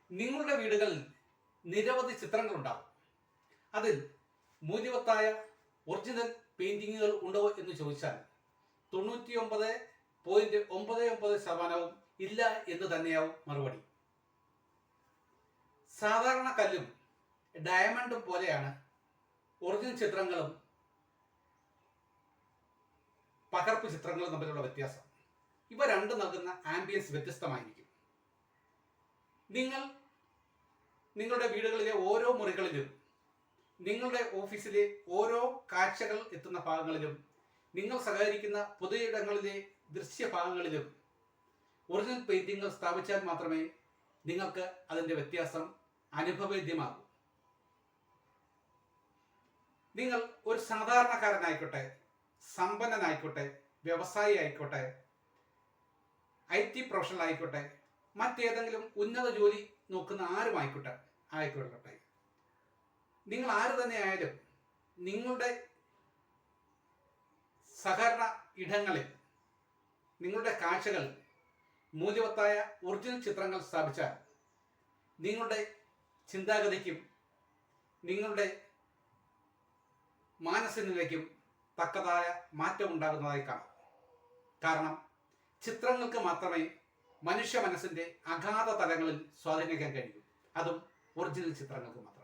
നിങ്ങളുടെ വീടുകളിൽ നിരവധി ചിത്രങ്ങളുണ്ടാകും. അതിൽ മൂല്യവത്തായ ഒറിജിനൽ പെയിന്റിങ്ങുകൾ ഉണ്ടോ എന്ന് ചോദിച്ചാൽ 99.99% ഇല്ല എന്ന് തന്നെയാവും മറുപടി. സാധാരണ കല്ലും ഡയമണ്ടും പോലെയാണ് ഒറിജിനൽ ചിത്രങ്ങളും പകർപ്പ് ചിത്രങ്ങളും തമ്മിലുള്ള വ്യത്യാസം. ഇവ രണ്ടും നൽകുന്ന ആംബിയൻസ് വ്യത്യസ്തമായിരിക്കും. നിങ്ങൾ നിങ്ങളുടെ വീടുകളിലെ ഓരോ മുറികളിലും, നിങ്ങളുടെ ഓഫീസിലെ ഓരോ കാഴ്ചകൾ എത്തുന്ന ഭാഗങ്ങളിലും, നിങ്ങൾ സഹകരിക്കുന്ന പൊതുയിടങ്ങളിലെ ദൃശ്യഭാഗങ്ങളിലും ഒറിജിനൽ പെയിന്റിങ്ങുകൾ സ്ഥാപിച്ചാൽ മാത്രമേ നിങ്ങൾക്ക് അതിൻ്റെ വ്യത്യാസം അനുഭവേദ്യമാകൂ. നിങ്ങൾ ഒരു സാധാരണക്കാരനായിക്കോട്ടെ, സമ്പന്നനായിക്കോട്ടെ, വ്യവസായി ആയിക്കോട്ടെ, IT പ്രൊഫഷണൽ ആയിക്കോട്ടെ, മറ്റേതെങ്കിലും ഉന്നത ജോലി നോക്കുന്ന ആയിക്കോട്ടെ, നിങ്ങൾ ആര് തന്നെ ആയാലും നിങ്ങളുടെ സഹകരണ ഇടങ്ങളിൽ, നിങ്ങളുടെ കാഴ്ചകൾ മൂല്യവത്തായ ഒറിജിനൽ ചിത്രങ്ങൾ സ്ഥാപിച്ചാൽ നിങ്ങളുടെ ചിന്താഗതിക്കും നിങ്ങളുടെ മാനസികതയ്ക്കും തക്കതായ മാറ്റം ഉണ്ടാകുന്നതായി കാണാം. കാരണം ചിത്രങ്ങൾക്ക് മാത്രമേ മനുഷ്യ മനസ്സിൻ്റെ അഗാധ തലങ്ങളിൽ സ്വാധീനിക്കാൻ കഴിയൂ. അതും ഒറിജിനൽ ചിത്രങ്ങൾക്ക് മാത്രം.